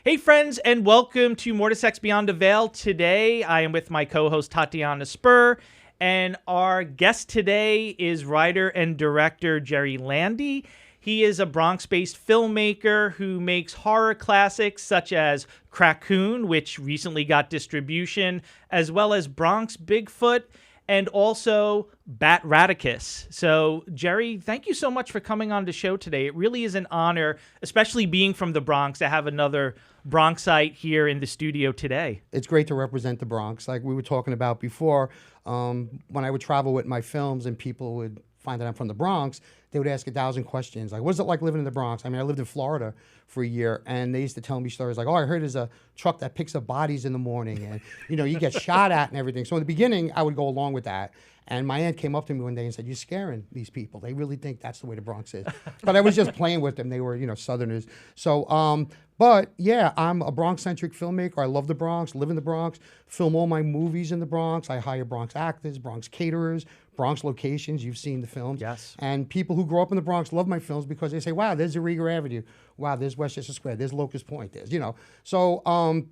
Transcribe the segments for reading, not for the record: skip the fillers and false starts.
Hey friends, and welcome to Mortisect Beyond the Veil. Today, I am with my co-host Tatiana Spur, and our guest today is writer and director Jerry Landi. He is a Bronx-based filmmaker who makes horror classics such as Krackoon, which recently got distribution, as well as Bronx Bigfoot, and also Batraticus. So, Jerry, thank you so much for coming on the show today. It really is an honor, especially being from the Bronx, to have another Bronxite here in the studio today. It's great to represent the Bronx. Like we were talking about before, when I would travel with my films and people would find that I'm from the Bronx, they would ask 1,000 questions. Like, what's it like living in the Bronx? I mean, I lived in Florida for a year, and they used to tell me stories like, oh, I heard there's a truck that picks up bodies in the morning, and, you know, you get shot at and everything. So in the beginning, I would go along with that. And my aunt came up to me one day and said, you're scaring these people. They really think that's the way the Bronx is. But I was just playing with them. They were, you know, Southerners. So, but yeah, I'm a Bronx-centric filmmaker. I love the Bronx, live in the Bronx, film all my movies in the Bronx. I hire Bronx actors, Bronx caterers, Bronx locations. You've seen the films. Yes. And people who grow up in the Bronx love my films because they say, wow, there's Iriga Avenue. Wow, there's Westchester Square. There's Locust Point. There's, you know. So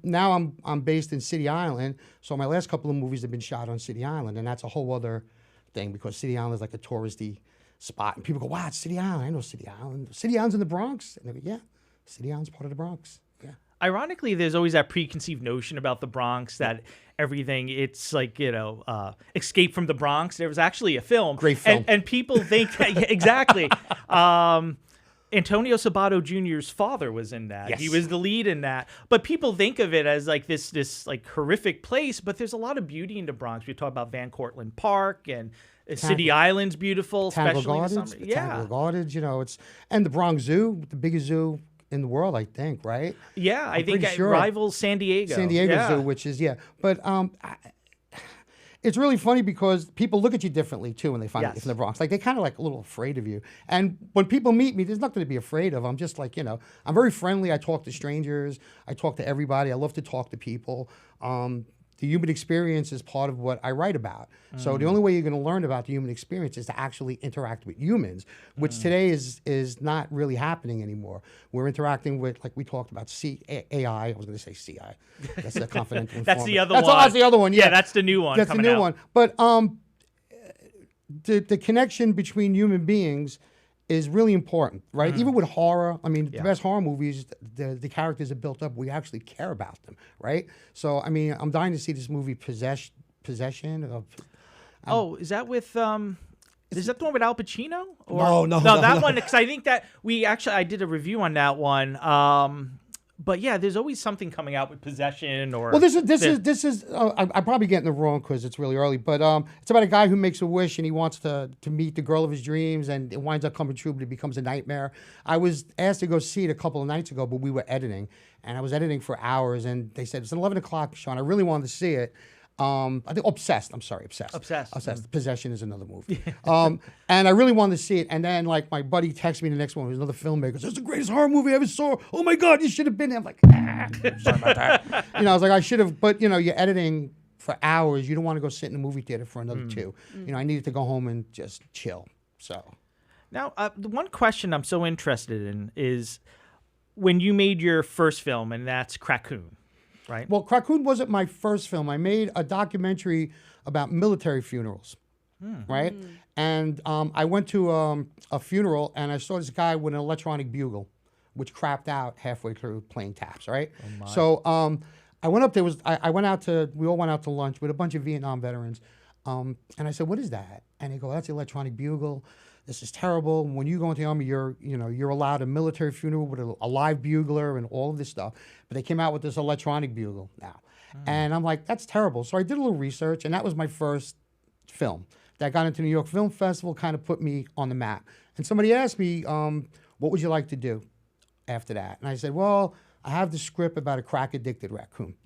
now I'm based in City Island. So my last couple of movies have been shot on City Island. And that's a whole other thing because City Island is like a touristy spot. And people go, wow, it's City Island. I know City Island. City Island's in the Bronx? And they go, yeah, City Island's part of the Bronx. Yeah. Ironically, there's always that preconceived notion about the Bronx that everything, it's like, you know, Escape from the Bronx. There was actually a film. Great film. And people think, exactly. Antonio Sabato Jr.'s father was in that. Yes. He was the lead in that. But people think of it as like this like horrific place, but there's a lot of beauty in the Bronx. We talk about Van Cortlandt Park and City Island's beautiful, especially in the summer. Tangle Gardens, you know, and the Bronx Zoo, the biggest zoo in the world, I think, right? Yeah, I think it sure. rivals San Diego. San Diego Zoo, which is, yeah. But it's really funny because people look at you differently, too, when they find out you're from the Bronx. Like, they're kind of like a little afraid of you. And when people meet me, there's nothing to be afraid of. I'm just like, you know, I'm very friendly. I talk to strangers. I talk to everybody. I love to talk to people. The human experience is part of what I write about. So the only way you're going to learn about the human experience is to actually interact with humans, which today is not really happening anymore. We're interacting with, like we talked about, AI. I was going to say CI. That's the confidential informant. That's the other one. That's the other one, yeah. That's the new one. That's the new one. But the connection between human beings is really important, right? Even with horror, I mean, the best horror movies, the characters are built up. We actually care about them, right? So, I mean, I'm dying to see this movie, Possession. Is that with... is that the one with Al Pacino? No, that one, because I think that I did a review on that one. But yeah, there's always something coming out with Possession or... Well, this is I'm probably getting it wrong because it's really early, but it's about a guy who makes a wish and he wants to meet the girl of his dreams and it winds up coming true, but it becomes a nightmare. I was asked to go see it a couple of nights ago, but we were editing, and I was editing for hours, and they said, it's an 11 o'clock show, and I really wanted to see it. I think Obsessed. Possession is another movie. And I really wanted to see it. And then, like, my buddy texted me the next one, who's another filmmaker. It's the greatest horror movie I ever saw. Oh my God, you should have been there. I'm like, sorry about that. You know, I was like, I should have. But you know, you're editing for hours. You don't want to go sit in a movie theater for another 2. You know, I needed to go home and just chill. So now, the one question I'm so interested in is when you made your first film, and that's Krackoon. Right. Well, Krackoon wasn't my first film. I made a documentary about military funerals, right? And I went to a funeral, and I saw this guy with an electronic bugle, which crapped out halfway through playing taps, right? Oh, so I went up there. We all went out to lunch with a bunch of Vietnam veterans, and I said, "What is that?" And they go, "That's the electronic bugle. This is terrible. When you go into the Army, you're allowed a military funeral with a live bugler and all of this stuff. But they came out with this electronic bugle now. And I'm like, that's terrible. So I did a little research, and that was my first film. That got into New York Film Festival, kind of put me on the map. And somebody asked me, what would you like to do after that? And I said, well, I have the script about a crack-addicted raccoon.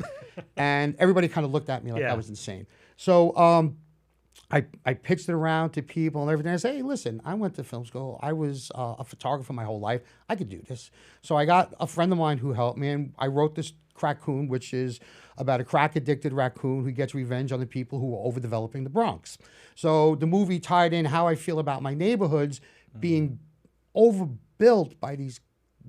And everybody kind of looked at me like I was insane. So I pitched it around to people and everything. I said, hey, listen, I went to film school. I was a photographer my whole life. I could do this. So I got a friend of mine who helped me, and I wrote this Krackoon, which is about a crack-addicted raccoon who gets revenge on the people who are overdeveloping the Bronx. So the movie tied in how I feel about my neighborhoods being overbuilt by these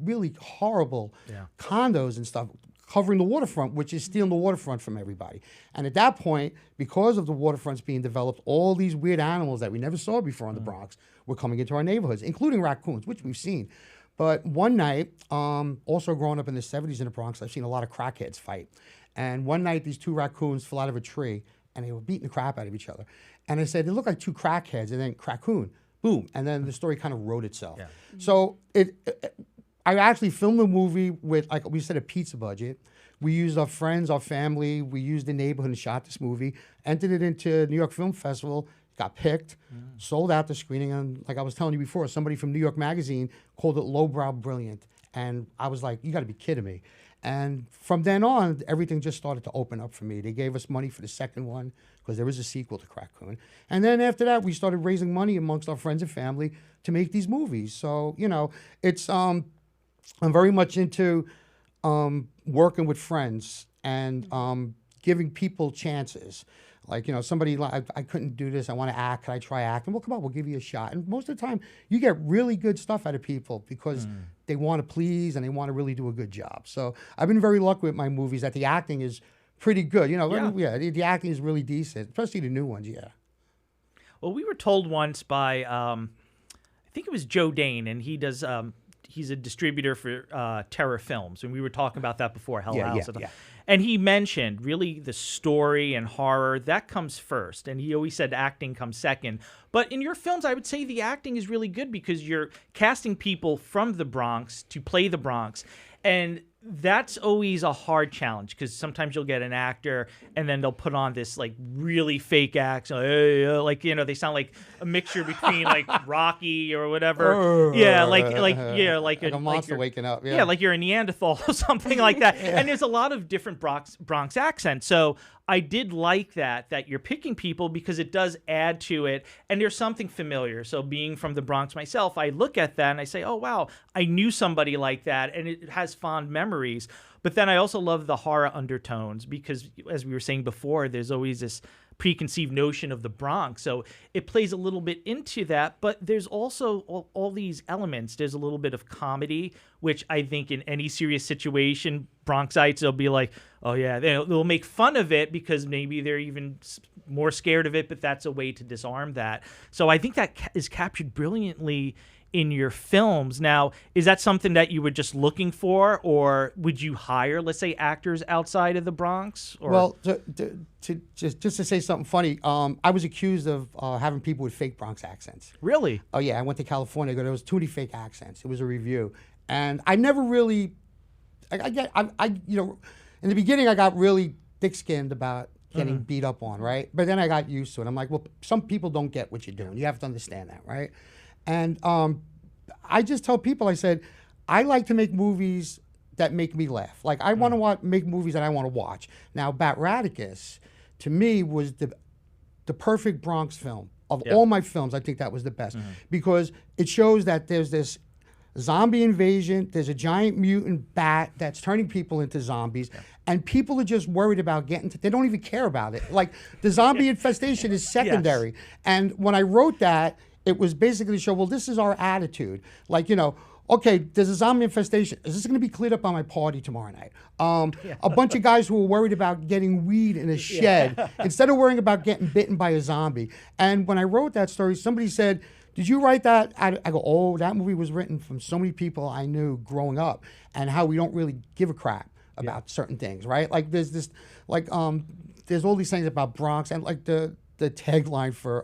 really horrible condos and stuff. covering the waterfront, which is stealing the waterfront from everybody. And at that point, because of the waterfronts being developed, all these weird animals that we never saw before in the Bronx were coming into our neighborhoods, including raccoons, which we've seen. But one night, also growing up in the 70s in the Bronx, I've seen a lot of crackheads fight. And one night, these two raccoons fell out of a tree, and they were beating the crap out of each other. And I said, they look like two crackheads, and then Krackoon, boom. And then the story kind of wrote itself. Yeah. So I actually filmed the movie with, like we said, a pizza budget. We used our friends, our family. We used the neighborhood and shot this movie. Entered it into New York Film Festival. Got picked. Sold out the screening. And like I was telling you before, somebody from New York Magazine called it lowbrow brilliant. And I was like, you got to be kidding me. And from then on, everything just started to open up for me. They gave us money for the second one because there was a sequel to Krackoon. And then after that, we started raising money amongst our friends and family to make these movies. So, you know, it's I'm very much into working with friends and giving people chances. Like, you know, somebody, like, I couldn't do this, I want to act, can I try acting? Well, come on, we'll give you a shot. And most of the time, you get really good stuff out of people because they want to please and they want to really do a good job. So I've been very lucky with my movies that the acting is pretty good. You know, the acting is really decent, especially the new ones, Well, we were told once by, I think it was Joe Dane, and he does... he's a distributor for Terror Films, and we were talking about that before, Hell House. And he mentioned really the story and horror, that comes first. And he always said acting comes second. But in your films, I would say the acting is really good because you're casting people from the Bronx to play the Bronx. And that's always a hard challenge because sometimes you'll get an actor and then they'll put on this like really fake accent, like, you know, they sound like a mixture between like Rocky or whatever. Like a monster waking up. Yeah, like you're a Neanderthal or something like that. And there's a lot of different Bronx accents. So I did like that you're picking people because it does add to it, and there's something familiar. So being from the Bronx myself, I look at that and I say, oh, wow, I knew somebody like that, and it has fond memories. But then I also love the horror undertones because, as we were saying before, there's always this preconceived notion of the Bronx. So it plays a little bit into that, but there's also all these elements. There's a little bit of comedy, which I think in any serious situation, Bronxites, they'll be like, oh yeah, they'll make fun of it because maybe they're even more scared of it, but that's a way to disarm that. So I think that is captured brilliantly in your films. Now, is that something that you were just looking for, or would you hire, let's say, actors outside of the Bronx? Or? Well, just to say something funny, I was accused of having people with fake Bronx accents. Really? Oh yeah, I went to California. There was too many fake accents. It was a review, and I never really, you know, in the beginning I got really thick-skinned about getting beat up on, right? But then I got used to it. I'm like, well, some people don't get what you're doing. You have to understand that, right? And I just tell people, I said, I like to make movies that make me laugh. Like, I want to make movies that I want to watch. Now, Batraticus, to me, was the perfect Bronx film. Of all my films, I think that was the best. Because it shows that there's this zombie invasion, there's a giant mutant bat that's turning people into zombies, and people are just worried about they don't even care about it. Like, the zombie infestation is secondary. And when I wrote that, it was basically to show, well, this is our attitude. Like, you know, okay, there's a zombie infestation. Is this going to be cleared up on my party tomorrow night? A bunch of guys who were worried about getting weed in a shed instead of worrying about getting bitten by a zombie. And when I wrote that story, somebody said, did you write that? I go, oh, that movie was written from so many people I knew growing up and how we don't really give a crap about certain things, right? Like there's this, like, there's all these things about Bronx, and like the tagline for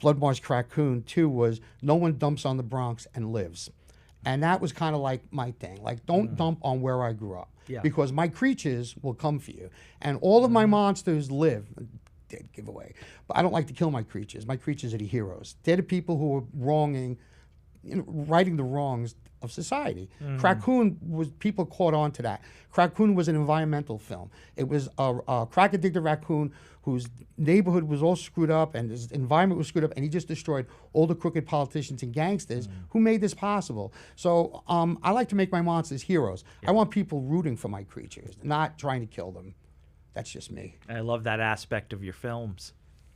Bloodmarsh Krackoon 2 was, no one dumps on the Bronx and lives. And that was kind of like my thing. Like, don't dump on where I grew up. Because my creatures will come for you. And all of my monsters live. Dead giveaway. But I don't like to kill my creatures. My creatures are the heroes. They're the people who are wronging, righting the wrongs of society. Krackoon was, people caught on to that. Krackoon was an environmental film. It was a crack-addicted raccoon whose neighborhood was all screwed up and his environment was screwed up, and he just destroyed all the crooked politicians and gangsters who made this possible. So I like to make my monsters heroes. I want people rooting for my creatures, not trying to kill them. That's just me. I love that aspect of your films.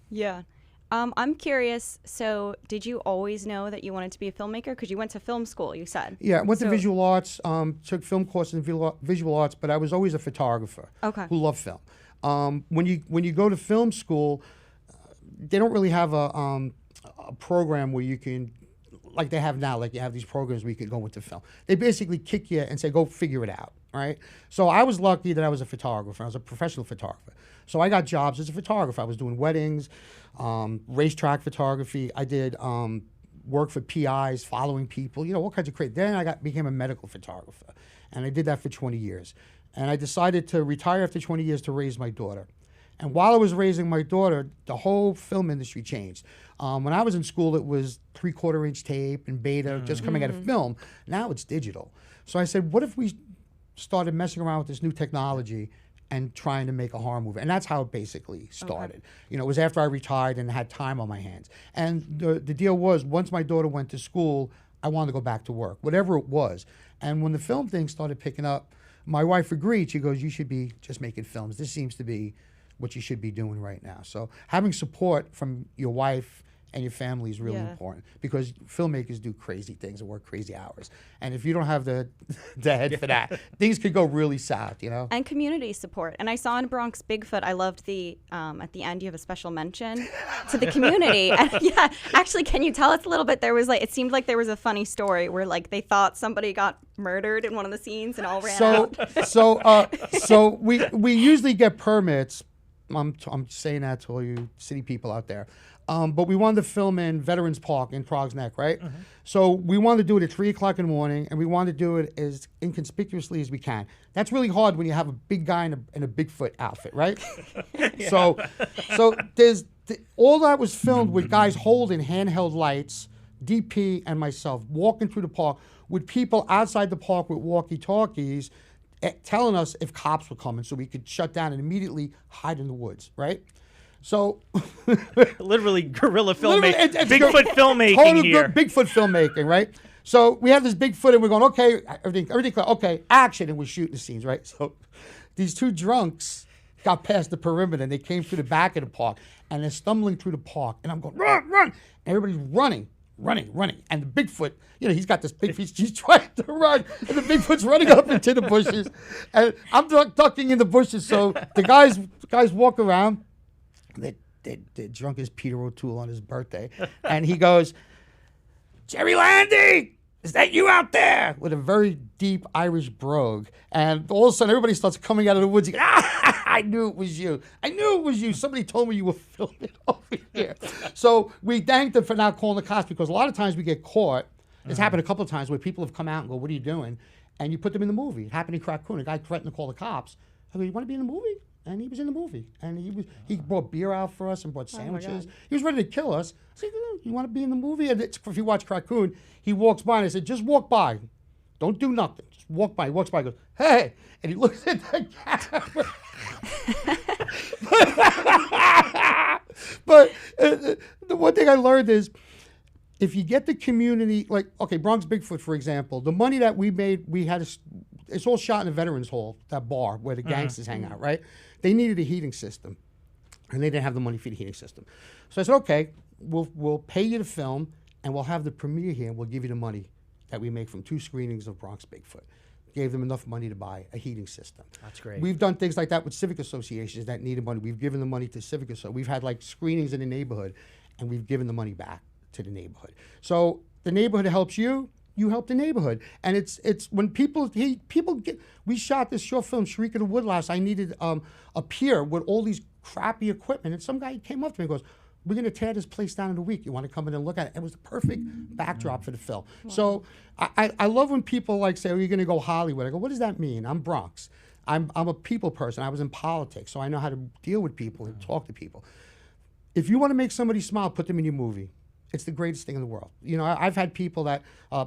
Yeah. I'm curious. So, did you always know that you wanted to be a filmmaker? Because you went to film school, you said. Yeah, I went to visual arts, took film courses in visual arts, but I was always a photographer who loved film. When you go to film school, they don't really have a program where you can, like they have now, like you have these programs where you can go into film. They basically kick you and say, go figure it out, right? So I was lucky that I was a photographer. I was a professional photographer. So I got jobs as a photographer. I was doing weddings, racetrack photography. I did work for PIs, following people, all kinds of crazy. Then I became a medical photographer, and I did that for 20 years. And I decided to retire after 20 years to raise my daughter. And while I was raising my daughter, the whole film industry changed. When I was in school, it was 3/4-inch tape and beta just coming out of film. Now it's digital. So I said, what if we started messing around with this new technology and trying to make a horror movie? And that's how it basically started. It was after I retired and had time on my hands. And the deal was, once my daughter went to school, I wanted to go back to work, whatever it was. And when the film thing started picking up, my wife agreed. She goes, you should be just making films. This seems to be what you should be doing right now. So having support from your wife and your family is really important, because filmmakers do crazy things and work crazy hours. And if you don't have the head for that, things could go really south, And community support. And I saw in Bronx Bigfoot, I loved the, at the end you have a special mention to the community. And yeah, actually, can you tell us a little bit? There was it seemed like there was a funny story where they thought somebody got murdered in one of the scenes and all ran out. So we usually get permits. I'm saying that to all you city people out there. But we wanted to film in Veterans Park in Prague's Neck, right? So we wanted to do it at 3 o'clock in the morning, and we wanted to do it as inconspicuously as we can. That's really hard when you have a big guy in a Bigfoot outfit, right? So there's all that was filmed with guys holding handheld lights, DP and myself, walking through the park with people outside the park with walkie-talkies telling us if cops were coming so we could shut down and immediately hide in the woods, right? So literally guerrilla filmmaking, Bigfoot filmmaking here. Bigfoot filmmaking, right? So we have this Bigfoot and we're going, okay, everything, okay, action, and we're shooting the scenes, right? So these two drunks got past the perimeter and they came through the back of the park and they're stumbling through the park, and I'm going, run, run, and everybody's running. And the Bigfoot, he's got this big piece, he's trying to run, and the Bigfoot's running up into the bushes, and I'm ducking in the bushes. So the guys walk around. They're drunk as Peter O'Toole on his birthday, and he goes, Jerry Landi, is that you out there? With a very deep Irish brogue, and all of a sudden everybody starts coming out of the woods. He goes, I knew it was you. Somebody told me you were filming over here. So we thanked them for not calling the cops, because a lot of times we get caught. It's happened a couple of times where people have come out and go, what are you doing? And you put them in the movie. It happened in Krackoon. A guy threatened to call the cops. I go, you want to be in the movie? And he was in the movie. And he brought beer out for us and brought sandwiches. He was ready to kill us. I said, you want to be in the movie? And if you watch Krackoon, he walks by and I said, just walk by. Don't do nothing. Just walk by. He walks by and goes, hey. And he looks at the camera. But the one thing I learned is, if you get the community, Bronx Bigfoot, for example, the money that we made, it's all shot in the Veterans Hall, that bar where the gangsters hang out, right? They needed a heating system, and they didn't have the money for the heating system. So I said, okay, we'll pay you to film, and we'll have the premiere here, and we'll give you the money that we make from 2 screenings of Bronx Bigfoot. Gave them enough money to buy a heating system. That's great. We've done things like that with civic associations that needed money. We've given the money to civic associations. We've had screenings in the neighborhood, and we've given the money back to the neighborhood. So the neighborhood helps you. You help the neighborhood. And it's when people get, we shot this short film, Shriek of the Woodlouse. I needed a pier with all these crappy equipment. And some guy came up to me and goes, we're going to tear this place down in a week. You want to come in and look at it? It was the perfect backdrop for the film. Wow. So I love when people say, oh, you're going to go Hollywood. I go, what does that mean? I'm Bronx. I'm a people person. I was in politics, so I know how to deal with people and talk to people. If you want to make somebody smile, put them in your movie. It's the greatest thing in the world. I've had people that,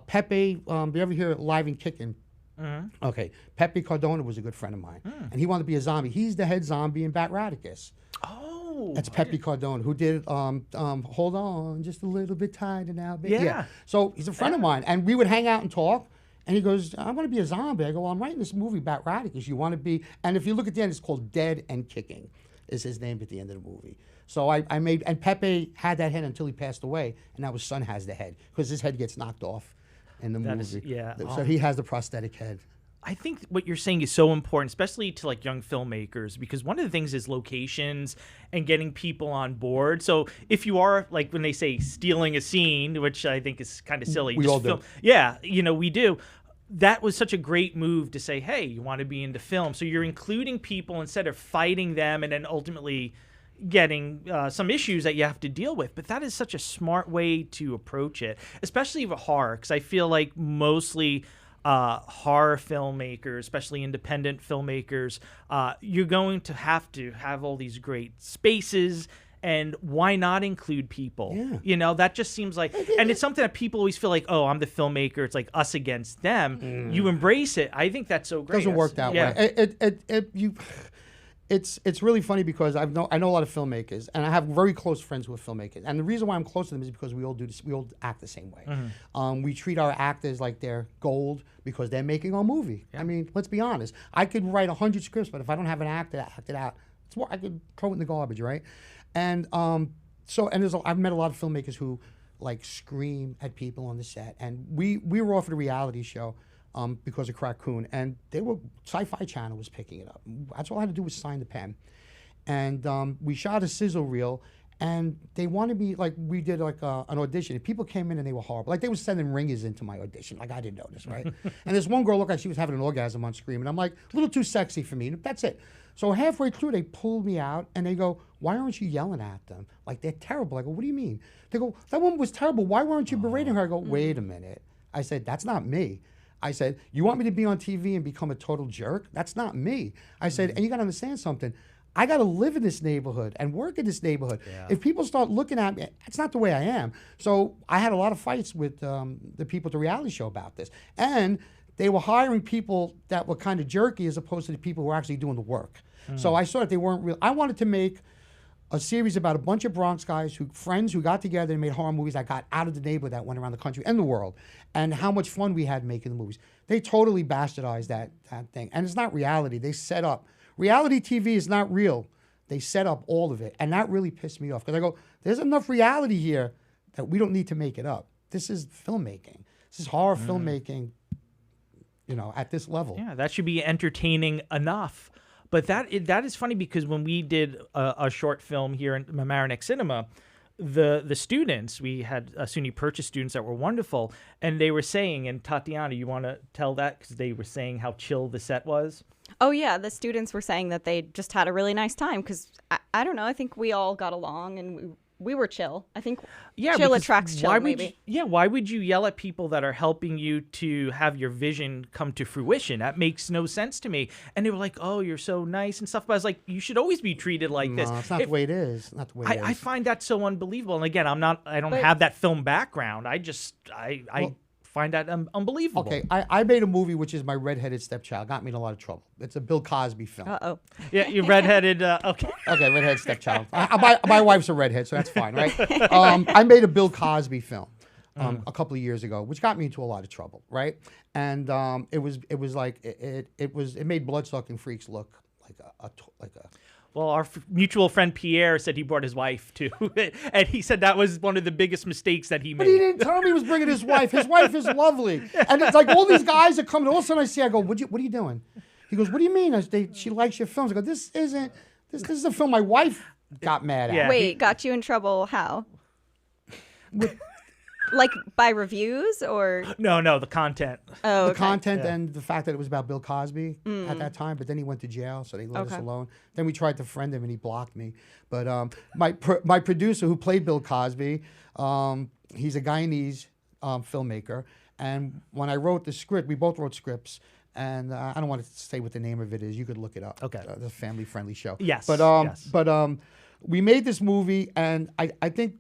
Pepe, do you ever hear Live and Kicking? Mm-hmm. Okay, Pepe Cardona was a good friend of mine, and he wanted to be a zombie. He's the head zombie in Batraticus. Oh, that's Pepe Cardona, who did Hold On Just a Little Bit Tighter Now, baby. Yeah. So he's a friend of mine, and we would hang out and talk. And he goes, I want to be a zombie. I go, well, I'm writing this movie about Batraticus. You want to be? And if you look at the end, it's called Dead and Kicking, is his name at the end of the movie. So I made, and Pepe had that head until he passed away, and now his son has the head because his head gets knocked off in the movie. So he has the prosthetic head. I think what you're saying is so important, especially to like young filmmakers, because one of the things is locations and getting people on board. So if you are, like when they say stealing a scene, which I think is kind of silly. We all do. Yeah, we do. That was such a great move to say, hey, you want to be into film. So you're including people instead of fighting them and then ultimately getting some issues that you have to deal with. But that is such a smart way to approach it, especially with horror, because I feel like mostly horror filmmakers, especially independent filmmakers, you're going to have all these great spaces. And why not include people? Yeah. That just seems like, and it's something that people always feel like, oh, I'm the filmmaker. It's like us against them. You embrace it. I think that's so great. It doesn't work that way. It's really funny because I know a lot of filmmakers, and I have very close friends who are filmmakers. And the reason why I'm close to them is because we all do this. We all act the same way. We treat our actors like they're gold because they're making our movie. I mean, let's be honest. I could write 100 scripts, but if I don't have an actor that acted out, I could throw it in the garbage, right? And I've met a lot of filmmakers who like scream at people on the set, and we were offered a reality show because of Krackoon, and Sci-Fi Channel was picking it up. That's all I had to do was sign the pen, and we shot a sizzle reel, and they wanted me, like, we did like an audition, and people came in and they were horrible. Like, they were sending ringers into my audition, like I didn't notice, right? And this one girl looked like she was having an orgasm on screen, and I'm like, a little too sexy for me. That's it. So halfway through, they pulled me out, and they go, why aren't you yelling at them? Like, they're terrible. I go, what do you mean? They go, that woman was terrible. Why weren't you berating her? I go, wait a minute. I said, that's not me. I said, you want me to be on TV and become a total jerk? That's not me. I said, and you got to understand something. I got to live in this neighborhood and work in this neighborhood. Yeah. If people start looking at me, that's not the way I am. So I had a lot of fights with the people at the reality show about this. And they were hiring people that were kind of jerky as opposed to the people who were actually doing the work. So I saw that they weren't real. I wanted to make a series about a bunch of Bronx guys, friends who got together and made horror movies that got out of the neighborhood, that went around the country and the world, and how much fun we had making the movies. They totally bastardized that thing. And it's not reality. They set up. Reality TV is not real. They set up all of it. And that really pissed me off. Because I go, there's enough reality here that we don't need to make it up. This is filmmaking. This is horror filmmaking, at this level. Yeah, that should be entertaining enough. But that is funny because when we did a short film here in Mamaroneck Cinema, the students, we had SUNY Purchase students that were wonderful, and they were saying, and Tatiana, you want to tell that? Because they were saying how chill the set was. Oh, yeah. The students were saying that they just had a really nice time because, I don't know, I think we all got along and we were chill. I think chill attracts chill, maybe. Why would you yell at people that are helping you to have your vision come to fruition? That makes no sense to me. And they were like, oh, you're so nice and stuff. But I was like, you should always be treated like this. No, it's not the way it is. Not the way it is. I find that so unbelievable. And again, I don't have that film background. I find that unbelievable. Okay, I made a movie which is my redheaded stepchild. Got me in a lot of trouble. It's a Bill Cosby film. Uh-oh. Yeah, you redheaded. Okay. Okay, redheaded stepchild. My wife's a redhead, so that's fine, right? I made a Bill Cosby film a couple of years ago, which got me into a lot of trouble, right? And it made blood-sucking freaks look like a. Well, our mutual friend Pierre said he brought his wife too, and he said that was one of the biggest mistakes that he made. But he didn't tell me he was bringing his wife. His wife is lovely, and it's like all these guys are coming. All of a sudden, I go, "What are you doing?" He goes, "What do you mean?" She likes your films. I go, "This is a film my wife got mad at." Yeah. Wait, got you in trouble? How? Like by reviews or? No, the content. Oh, okay. The content and the fact that it was about Bill Cosby at that time, but then he went to jail, so they let us alone. Then we tried to friend him, and he blocked me. But my producer, who played Bill Cosby, he's a Guyanese filmmaker, and when I wrote the script, we both wrote scripts, and I don't want to say what the name of it is. You could look it up. Okay. It's a family-friendly show. Yes. But we made this movie, and I think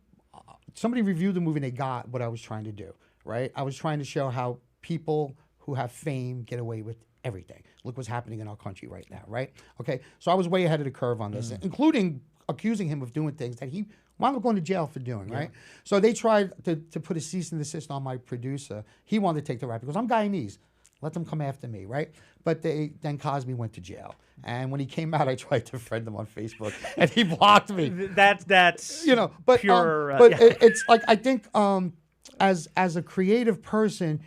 somebody reviewed the movie and they got what I was trying to do, right? I was trying to show how people who have fame get away with everything. Look what's happening in our country right now, right? Okay, so I was way ahead of the curve on this, including accusing him of doing things that he wound up going to jail for doing, right? So they tried to put a cease and desist on my producer. He wanted to take the rap because I'm Guyanese. Let them come after me, right? But then Cosby went to jail. And when he came out, I tried to friend him on Facebook, and he blocked me. That's but pure. it's like, I think as a creative person,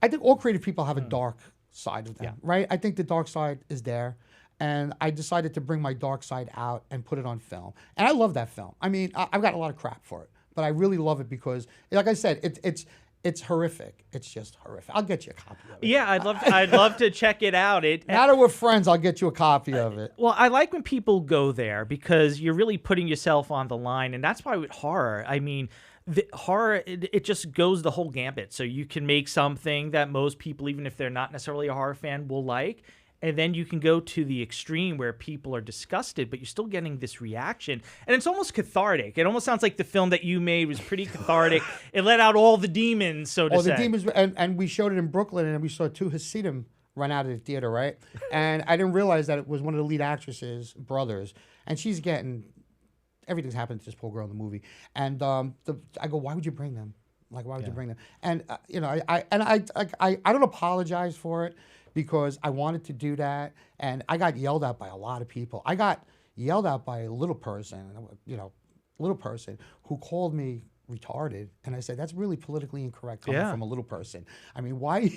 I think all creative people have a dark side of them, right? I think the dark side is there. And I decided to bring my dark side out and put it on film. And I love that film. I mean, I've got a lot of crap for it, but I really love it because, like I said, it's horrific. It's just horrific. I'll get you a copy of it. Yeah, I'd love to check it out. Now that we're friends, I'll get you a copy of it. Well, I like when people go there because you're really putting yourself on the line, and that's why with horror, I mean, the horror, it just goes the whole gambit. So you can make something that most people, even if they're not necessarily a horror fan, will like. And then you can go to the extreme where people are disgusted, but you're still getting this reaction. And it's almost cathartic. It almost sounds like the film that you made was pretty cathartic. It let out all the demons, so to say. The demons, and we showed it in Brooklyn, and we saw 2 Hasidim run out of the theater, right? And I didn't realize that it was one of the lead actresses' brothers. And she's getting, everything's happened to this poor girl in the movie. And I go, why would you bring them? Like, why would you bring them? And, I don't apologize for it, because I wanted to do that, and I got yelled at by a lot of people. I got yelled at by a little person, who called me retarded, and I said, that's really politically incorrect coming from a little person. I mean, why?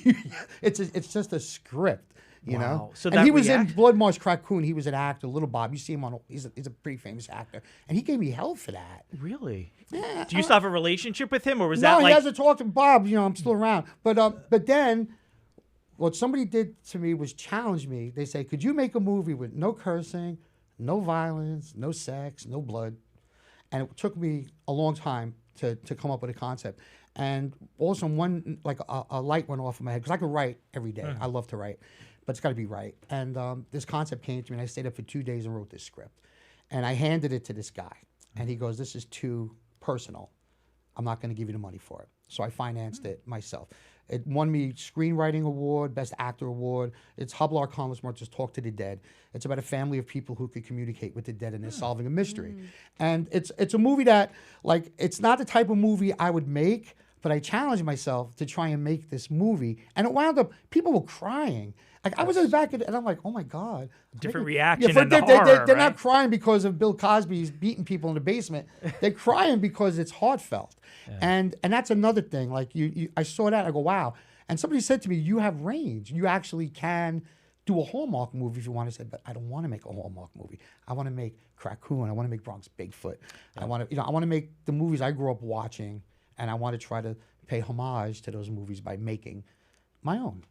It's just a script, you know? So and he was in Bloodmarsh, Krackoon. He was an actor, Little Bob. You see him he's a pretty famous actor, and he gave me hell for that. Really? Yeah. Do you still have a relationship with him, or was no, that like... he hasn't talked to Bob. I'm still around. But then... what somebody did to me was challenge me. They say, could you make a movie with no cursing, no violence, no sex, no blood? And it took me a long time to come up with a concept. And also a light went off in my head, because I could write every day. I love to write, but it's got to be right. And this concept came to me, and I stayed up for 2 days and wrote this script. And I handed it to this guy. And he goes, this is too personal. I'm not going to give you the money for it. So I financed it myself. It won me Screenwriting Award, Best Actor Award. It's Hablar, Muertos, Talk to the Dead. It's about a family of people who could communicate with the dead, and they're solving a mystery. And it's a movie that, like, it's not the type of movie I would make, but I challenged myself to try and make this movie. And it wound up, people were crying. Like, I was in the back of it, and I'm like, oh my God. Different reaction in the they're horror, They're not crying because of Bill Cosby's beating people in the basement. They're crying because it's heartfelt. And that's another thing. Like, I saw that, I go, wow. And somebody said to me, you have range. You actually can do a Hallmark movie if you want to say, but I don't want to make a Hallmark movie. I want to make Krackoon. I want to make Bronx-Based. I want to make the movies I grew up watching, and I want to try to pay homage to those movies by making my own.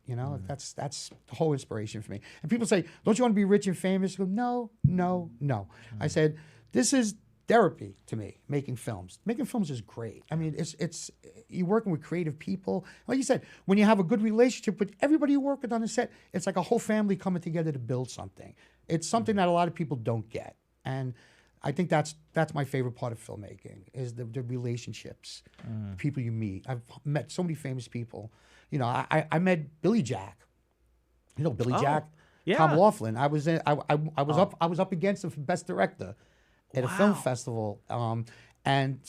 That's the whole inspiration for me. And people say, don't you want to be rich and famous? I go, no. I said, this is therapy to me, making films. Making films is great. I mean, it's you're working with creative people. Like you said, when you have a good relationship with everybody you work with on the set, it's like a whole family coming together to build something. It's something that a lot of people don't get. And I think that's my favorite part of filmmaking, is the relationships, people you meet. I've met so many famous people. I met Billy Jack. Billy Jack? Yeah. Tom Laughlin. I was up against him for Best Director at a film festival, and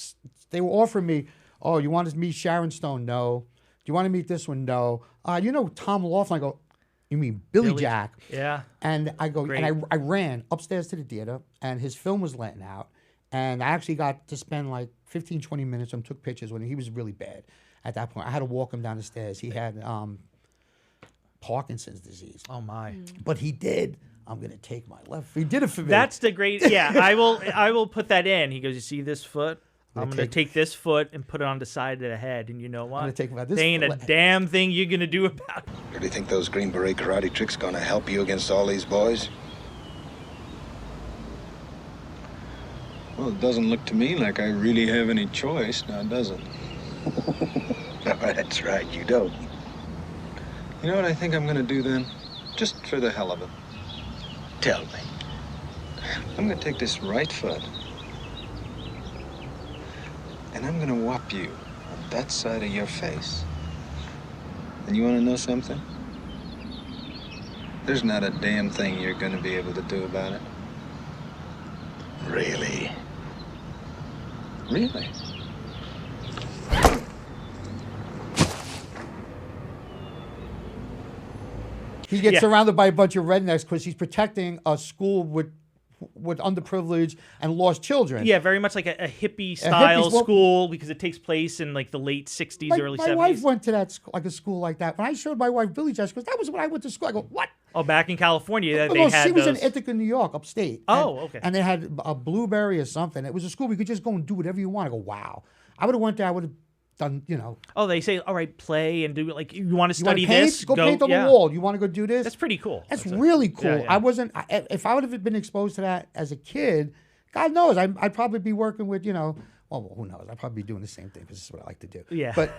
they were offering me, oh, you want to meet Sharon Stone? No. Do you want to meet this one? No. Tom Laughlin? I go, you mean Billy Jack? Yeah. And I go, Great. and I ran upstairs to the theater, and his film was letting out, and I actually got to spend like 15, 20 minutes and took pictures with him. He was really bad at that point. I had to walk him down the stairs. He had Parkinson's disease. Oh my! But he did. I'm gonna take my left. He did it for me. That's the great. Yeah, I will put that in. He goes, you see this foot? I'm gonna take this foot and put it on the side of the head. And you know what? I'm gonna take about this. There ain't a damn thing you're gonna do about it. Really think those Green Beret karate tricks gonna help you against all these boys? Well, it doesn't look to me like I really have any choice, now does it? No, that's right, you don't. You know what I think I'm gonna do then? Just for the hell of it. Tell me. I'm gonna take this right foot, and I'm gonna whop you on that side of your face. And you wanna know something? There's not a damn thing you're gonna be able to do about it. Really? Really? he gets surrounded by a bunch of rednecks because he's protecting a school with underprivileged and lost children. Yeah, very much like a hippie style school because it takes place in like the late 60s, early 70s. My wife went to that like a school like that. When I showed my wife Billy Joe, she goes, "That was when I went to school." I go, "What?" Oh, back in California, No, they had she was those. in Ithaca, New York, upstate. Oh, okay. And they had a Blueberry or something. It was a school where you could just go and do whatever you want. I go, wow. I would have went there. I would have done, Oh, they say, all right, play and do like you want to you wanna study paint? this. Go paint on the wall. You want to go do this? That's pretty cool. That's really cool. Yeah. I wasn't. If I would have been exposed to that as a kid, God knows, I'd probably be working with, well, who knows? I'd probably be doing the same thing because this is what I like to do. Yeah. But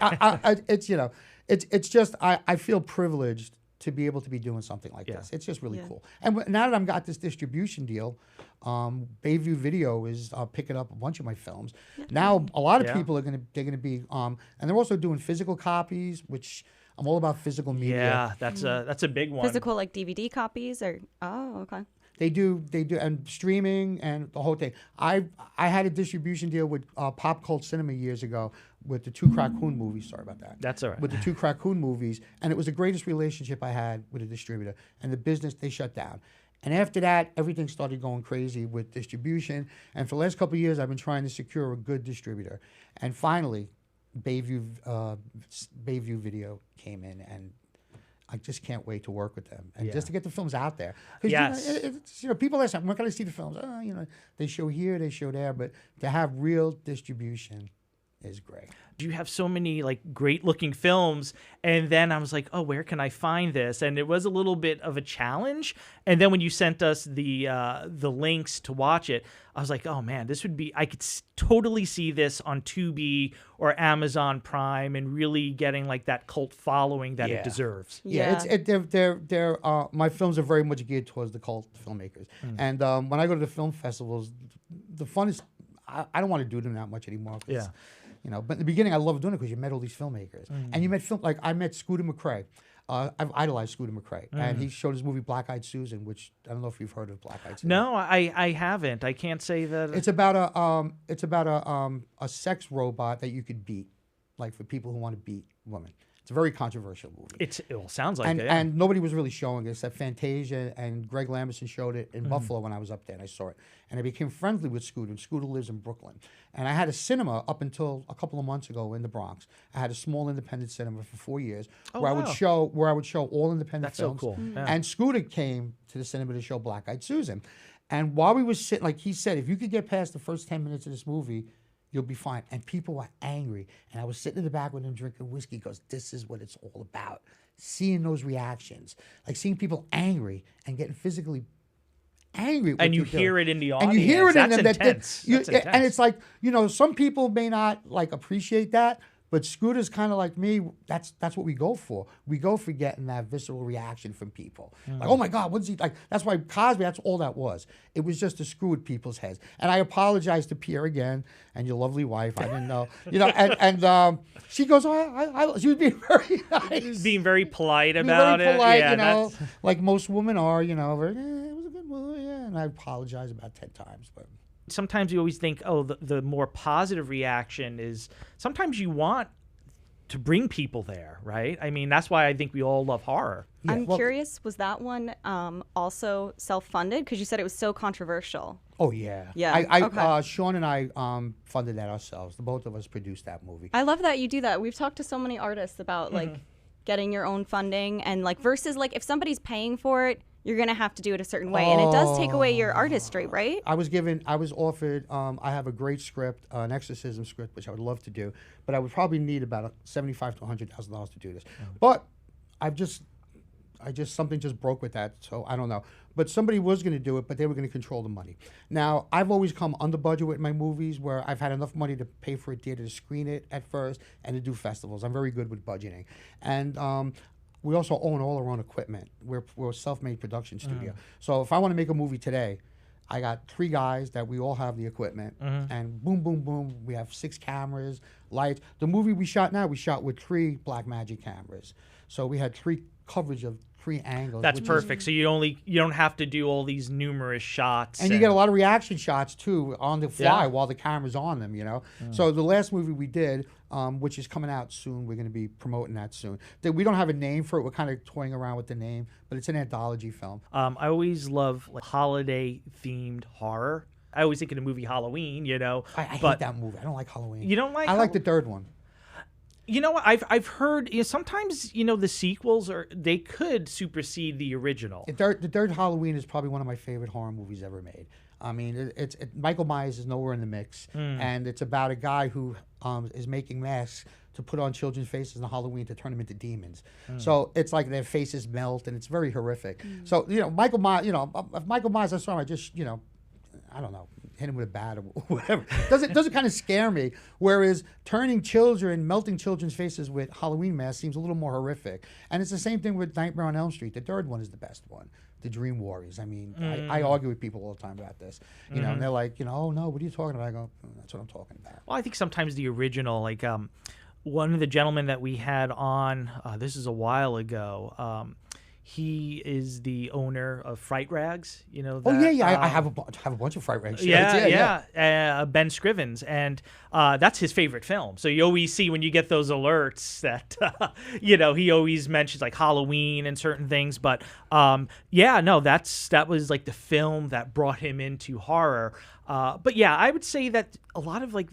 it's it's just I feel privileged to be able to be doing something like this. It's just really cool. And now that I've got this distribution deal, Bayview Video is picking up a bunch of my films. Now a lot of people are gonna be and they're also doing physical copies, which I'm all about physical media. Yeah, that's a big one. Physical like DVD copies or okay. They do, and streaming and the whole thing. I had a distribution deal with Pop Cult Cinema years ago with the 2 Krackoon movies. Sorry about that. That's all right. With the 2 Krackoon movies, and it was the greatest relationship I had with a distributor. And the business, they shut down. And after that, everything started going crazy with distribution. And for the last couple of years, I've been trying to secure a good distributor. And finally, Bayview Video came in, and I just can't wait to work with them and just to get the films out there. Yes. People ask, when can I see the films? They show here, they show there, but to have real distribution is great. You have so many like great looking films, and then I was like, oh, where can I find this? And it was a little bit of a challenge. And then when you sent us the links to watch it, I was like, oh man, this would be, I could totally see this on Tubi or Amazon Prime and really getting like that cult following that it deserves. They're my films are very much geared towards the cult filmmakers. And when I go to the film festivals, the fun is I don't want to do them that much anymore. But in the beginning, I loved doing it because you met all these filmmakers, and you met I met Scooter McCrae. I've idolized Scooter McCrae, and he showed his movie Black Eyed Susan, which I don't know if you've heard of Black Eyed Susan. No, I haven't. I can't say that. It's about a sex robot that you could beat, like for people who want to beat women. It's a very controversial movie. It sounds like it. And nobody was really showing it except Fantasia and Greg Lamberson showed it in Buffalo when I was up there and I saw it. And I became friendly with Scooter. Scooter lives in Brooklyn. And I had a cinema up until a couple of months ago in the Bronx. I had a small independent cinema for 4 years where I would show all independent films. That's so cool. Yeah. And Scooter came to the cinema to show Black Eyed Susan. And while we were sitting, like he said, if you could get past the first 10 minutes of this movie, you'll be fine. And people were angry. And I was sitting in the back with him drinking whiskey because this is what it's all about. Seeing those reactions. Like seeing people angry and getting physically angry. And you hear it in the audience. And you hear it in them. That's intense. And it's like, some people may not like appreciate that. But Scooter's kind of like me. That's what we go for. We go for getting that visceral reaction from people. Like, oh my God, what's he like? That's why Cosby. That's all that was. It was just to screw with people's heads. And I apologize to Pierre again and your lovely wife. I didn't know, And she goes, she was being very nice, being very polite about very polite, it. like most women are. It was a good movie. Yeah. And I apologize about 10 times, but. Sometimes you always think, oh, the more positive reaction is sometimes you want to bring people there, right? I mean, that's why I think we all love horror. Yeah, I'm curious, was that one also self-funded? Because you said it was so controversial. Oh, yeah. Yeah. Okay. Sean and I funded that ourselves. The both of us produced that movie. I love that you do that. We've talked to so many artists about like getting your own funding and like versus like if somebody's paying for it, you're going to have to do it a certain way. And it does take away your artistry, right? I was offered, I have a great script, an exorcism script, which I would love to do, but I would probably need about $75,000 to $100,000 to do this. But something just broke with that, so I don't know. But somebody was going to do it, but they were going to control the money. Now, I've always come under budget with my movies where I've had enough money to pay for a theater to screen it at first and to do festivals. I'm very good with budgeting. And we also own all our own equipment. We're a self-made production studio. So if I want to make a movie today, I got 3 guys that we all have the equipment, and boom, boom, boom. We have 6 cameras, lights. The movie we shot with 3 Blackmagic cameras. So we had 3 coverage of 3 angles. That's perfect. So you don't have to do all these numerous shots. And you get a lot of reaction shots too on the fly Yeah. while the camera's on them, So the last movie we did, which is coming out soon, we're going to be promoting that soon. We don't have a name for it. We're kind of toying around with the name, but it's an anthology film. I always love like holiday-themed horror. I always think of the movie Halloween, I hate but that movie. I don't like Halloween. You don't like? I like the third one. You know what? I've heard sometimes the sequels they could supersede the original. The third Halloween is probably one of my favorite horror movies ever made. I mean, Michael Myers is nowhere in the mix, and it's about a guy who is making masks to put on children's faces on Halloween to turn them into demons. So it's like their faces melt, and it's very horrific. So Michael Myers, if Michael Myers, I saw him, I just I don't know, hit him with a bat or whatever. Doesn't kind of scare me. Whereas melting children's faces with Halloween masks seems a little more horrific. And it's the same thing with Nightmare on Elm Street. The third one is the best one. The Dream Warriors. I mean, I argue with people all the time about this. And they're like, oh no, what are you talking about? I go, that's what I'm talking about. Well, I think sometimes the original, like one of the gentlemen that we had on, this is a while ago. He is the owner of Fright Rags. I have a bunch of Fright Rags. Ben Scrivens, and that's his favorite film. So you always see when you get those alerts that he always mentions like Halloween and certain things. But that was like the film that brought him into horror. But yeah, I would say that a lot of like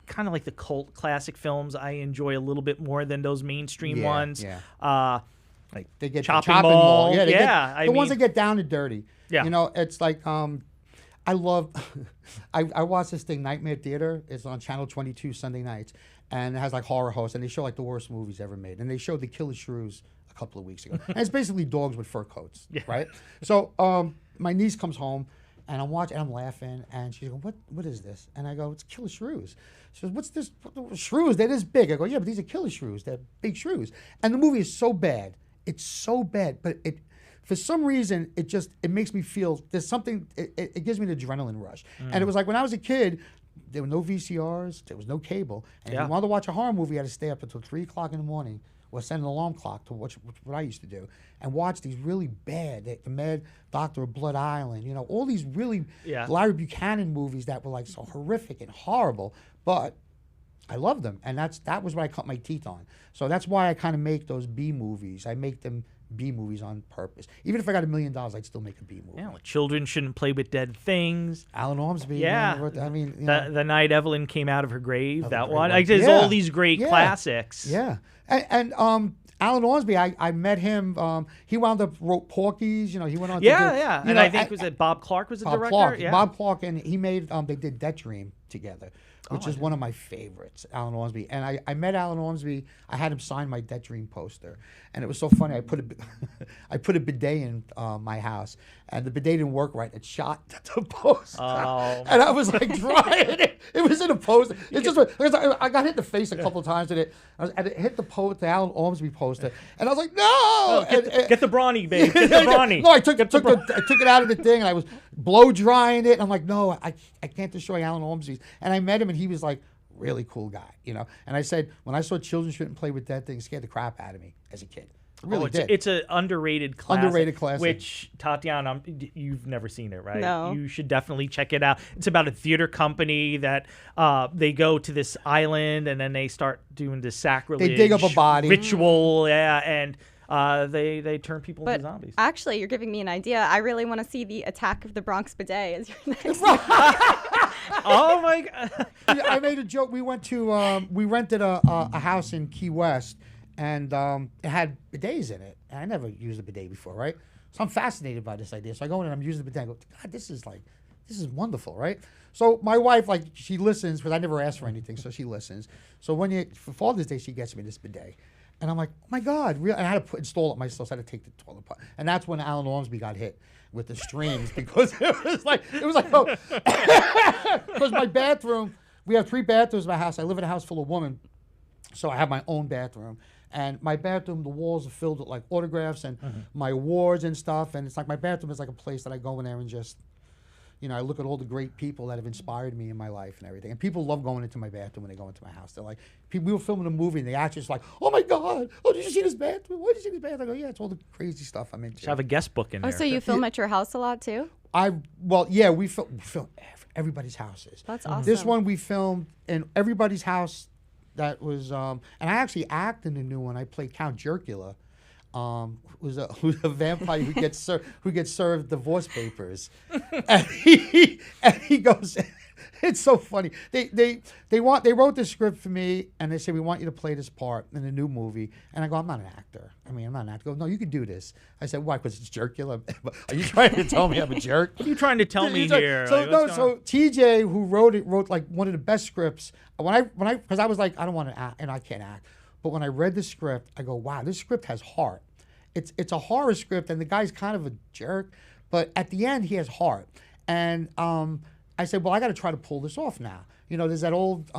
kind of like the cult classic films I enjoy a little bit more than those mainstream ones. Yeah. Like they get Chopping Mall. Yeah, the ones that get down and dirty. Yeah. It's like I love I watch this thing, Nightmare Theater. It's on Channel 22 Sunday nights, and it has like horror hosts, and they show like the worst movies ever made. And they showed The Killer Shrews a couple of weeks ago. And it's basically dogs with fur coats, right? So my niece comes home, and I'm watching, and I'm laughing, and she's going, what is this? And I go, it's Killer Shrews. She goes, what's this? Shrews, they're this big. I go, yeah, but these are killer shrews. They're big shrews. And the movie is so bad. It's so bad, but for some reason, it makes me feel there's something, it gives me an adrenaline rush. And it was like when I was a kid, there were no VCRs, there was no cable. And if you wanted to watch a horror movie, you had to stay up until 3 o'clock in the morning or set an alarm clock to watch what I used to do and watch these really bad, the Mad Doctor of Blood Island, all these really Larry Buchanan movies that were like so horrific and horrible, but I love them, and that was what I cut my teeth on. So that's why I kind of make those B movies. I make them B movies on purpose. Even if I got $1 million, I'd still make a B movie. Yeah, well, children shouldn't play with dead things. Alan Ormsby. Yeah, man, I mean, the night Evelyn came out of her grave. That one. one. Like, there's all these great classics. Yeah, and Alan Ormsby, I met him. He wound up wrote Porky's. He went on. Yeah. And I think was it Bob Clark was the director. Clark, yeah. Bob Clark, and he made. They did Death Dream together, which is one of my favorites, Alan Ormsby. And I met Alan Ormsby. I had him sign my Death Dream poster, and it was so funny. I put a bidet in my house, and the bidet didn't work right. It shot the poster, and I was like drying it. It was in a poster. It just I got hit in the face a couple of times, and it hit the Alan Ormsby poster, and I was like, no! Get the brawny, babe. Get the brawny. No, I took it out of the thing, and I was blow drying it. And I'm like, no, I can't destroy Alan Ormsby's. And I met him, and he was like, really cool guy, And I said, when I saw Children Shouldn't Play with Dead Things, it scared the crap out of me as a kid. It really did. It's an underrated classic. Underrated classic. Which, Tatiana, you've never seen it, right? No. You should definitely check it out. It's about a theater company that they go to this island, and then they start doing this sacrilege. They dig up a body. Ritual, and they turn people into zombies. Actually, you're giving me an idea. I really want to see the Attack of the Bronx Bidet as your next. Oh my God! I made a joke. We went to we rented a house in Key West, and it had bidets in it. And I never used a bidet before, right? So I'm fascinated by this idea. So I go in and I'm using the bidet. I go, God, this is wonderful, right? So my wife, she listens because I never asked for anything, so she listens. So for Father's Day, she gets me this bidet. And I'm like, oh my God, really? And I had to install it myself, so I had to take the toilet apart. And that's when Alan Ormsby got hit with the streams because it was like, oh. Because my bathroom, we have 3 bathrooms in my house. I live in a house full of women, so I have my own bathroom. And my bathroom, the walls are filled with like autographs and my awards and stuff. And it's like my bathroom is like a place that I go in there and just, You know, I look at all the great people that have inspired me in my life and everything. And people love going into my bathroom when they go into my house. They're like, we were filming a movie and the actors like, oh my God, oh, did you see this bathroom? Why did you see this bathroom? I go, yeah, it's all the crazy stuff I'm into. Should have a guest book in there. Oh, so you film at your house a lot too? We film everybody's houses. That's awesome. This one we filmed in everybody's house. That was, and I actually act in the new one. I played Count Jerkula, who's a vampire who gets served divorce papers, and he goes. It's so funny. They wrote the script for me, and they said, we want you to play this part in the new movie. And I go, I'm not an actor. I'm not an actor. They go, no, you can do this. I said, why? Because it's Jerkula. Are you trying to tell me I'm a jerk? What are you trying to tell me here? So TJ, who wrote like one of the best scripts. Because I was like, I don't want to act, and I can't act. But when I read the script, I go, wow, this script has heart. It's a horror script, and the guy's kind of a jerk, but at the end he has heart. And I said, well, I got to try to pull this off now. You know, there's that old,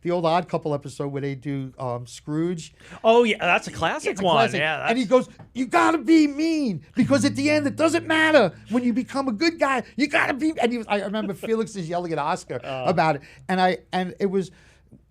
the old Odd Couple episode where they do Scrooge. Oh yeah, that's a classic one. Classic. Yeah, and he goes, you got to be mean because at the end it doesn't matter when you become a good guy. You got to be. And I remember Felix is yelling at Oscar about it, and it was.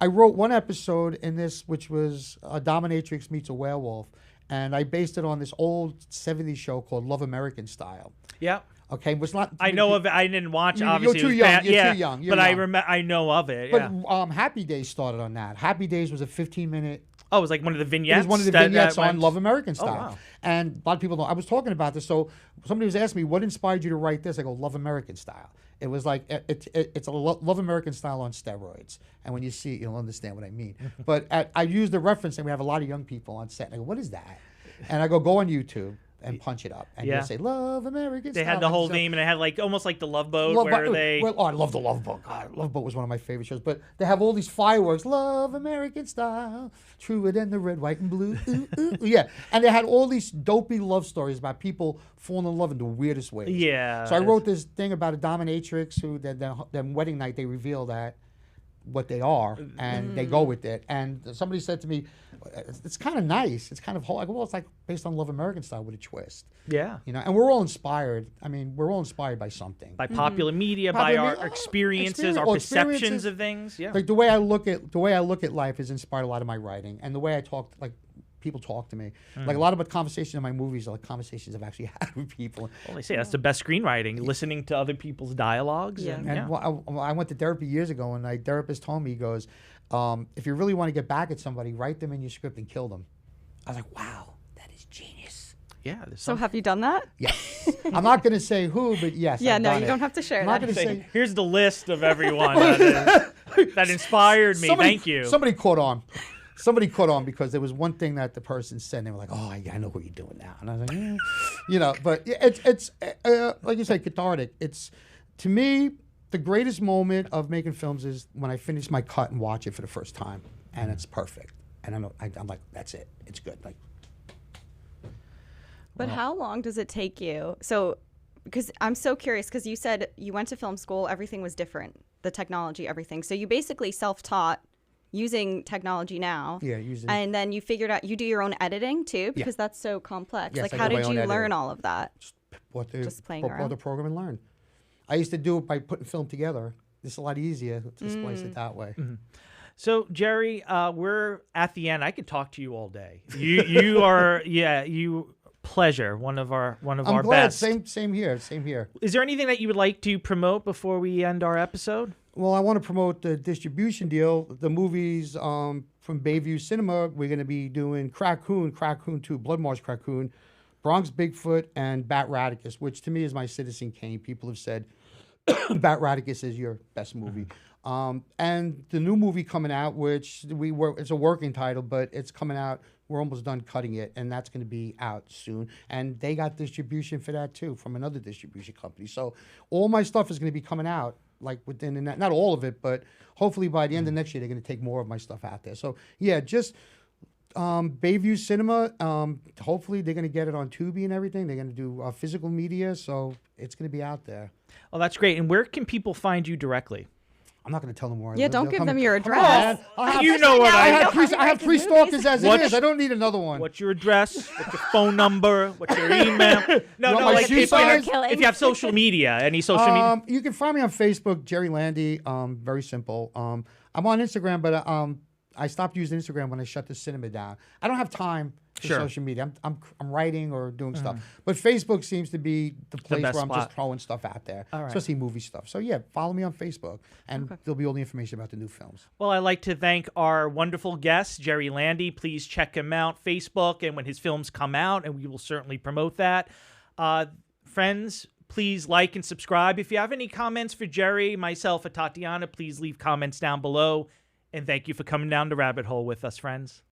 I wrote one episode in this, which was a dominatrix meets a werewolf, and I based it on this old '70s show called Love American Style. Yeah. Okay, was not. I know of it. I didn't watch. Obviously, you're too young. You're too young. But I remember. I know of it. But Yeah. Happy Days started on that. Happy Days was a 15-minute. Oh, it was like one of the vignettes. It was one of the vignettes on Love American Style. Oh, wow. And a lot of people know. I was talking about this. So somebody was asking me, what inspired you to write this? I go, Love American Style. It was like, it's a Love American Style on steroids. And when you see it, you'll understand what I mean. But I used the reference, and we have a lot of young people on set. And I go, what is that? And I go on YouTube and punch it up. And you'll say, Love American Style. They had the whole theme, and they had like almost like the Love Boat where they... Well, I love the Love Boat. God, Love Boat was one of my favorite shows. But they have all these fireworks. Love American Style. Truer than the red, white, and blue. Ooh, ooh, ooh. Yeah. And they had all these dopey love stories about people falling in love in the weirdest ways. Yeah. So I wrote this thing about a dominatrix who, then wedding night, they reveal that what they are, and they go with it. And somebody said to me, it's kind of nice. It's kind of whole. I go, well, it's like based on Love American Style with a twist. Yeah. You know, and we're all inspired. I mean, we're all inspired by something. By popular media, by our experiences, our perceptions of things. Yeah. Like the way I look at life has inspired a lot of my writing, and the way I talk, like people talk to me. Like a lot of the conversations in my movies are like conversations I've actually had with people. Well, they say that's the best screenwriting, listening to other people's dialogues. Yeah. And I went to therapy years ago, and my therapist told me, he goes, if you really want to get back at somebody, write them in your script and kill them. I was like, wow, that is genius. Yeah. So have you done that? Yes. I'm not going to say who, but yes. Yeah, I've no, done you it. don't have to share I'm not that. going to say. Here's the list of everyone that inspired me. Thank you. Somebody caught on. Somebody caught on because there was one thing that the person said, and they were like, "Oh, I know what you're doing now." And I was like, you know, but it's like you said, cathartic. It's, to me, the greatest moment of making films is when I finish my cut and watch it for the first time, and it's perfect. And I'm like, that's it. It's good. Like. But how long does it take you? So, because I'm so curious, because you said you went to film school, everything was different, the technology, everything. So you basically self-taught using technology now. Yeah, using. And then you figured out, you do your own editing too, because that's so complex. Yes, like, I how do my did own you learn editing. all of that? Just playing put around? the program and learn. I used to do it by putting film together. It's a lot easier to splice it that way. Mm-hmm. So Jerry, we're at the end. I could talk to you all day. You are, you pleasure, one of our I'm glad. best. Same here. Is there anything that you would like to promote before we end our episode? Well, I want to promote the distribution deal. The movies from Bayview Cinema, we're going to be doing Krackoon 2, Bloodmarsh Krackoon, Bronx Bigfoot, and Batraticus, which to me is my Citizen Kane. People have said Batraticus is your best movie. And the new movie coming out, which it's a working title, but it's coming out. We're almost done cutting it, and that's going to be out soon. And they got distribution for that too from another distribution company. So all my stuff is going to be coming out like within not all of it, but hopefully by the end of next year they're going to take more of my stuff out there. So yeah, just Bayview Cinema. Hopefully they're going to get it on Tubi and everything. They're going to do physical media, so it's going to be out there. Oh, that's great. And where can people find you directly? I'm not going to tell them where I Yeah, live. don't They'll give come them in. your Come address. on, man. You know what I I have three stalkers as it is. I don't need another one. What's your address? What's your phone number? What's your email? No, want no, my like shoe if, you have, size? if you have social media, any social media? You can find me on Facebook, Jerry Landi. Very simple. I'm on Instagram, but I stopped using Instagram when I shut the cinema down. I don't have time for Sure. social media. I'm writing or doing stuff. But Facebook seems to be the place best where I'm spot. just throwing stuff out there, All right. especially movie stuff. So yeah, follow me on Facebook, and there'll be all the information about the new films. Well, I'd like to thank our wonderful guest, Jerry Landi. Please check him out, Facebook, and when his films come out, and we will certainly promote that. Friends, please like and subscribe. If you have any comments for Jerry, myself, or Tatiana, please leave comments down below. And thank you for coming down the rabbit hole with us, friends.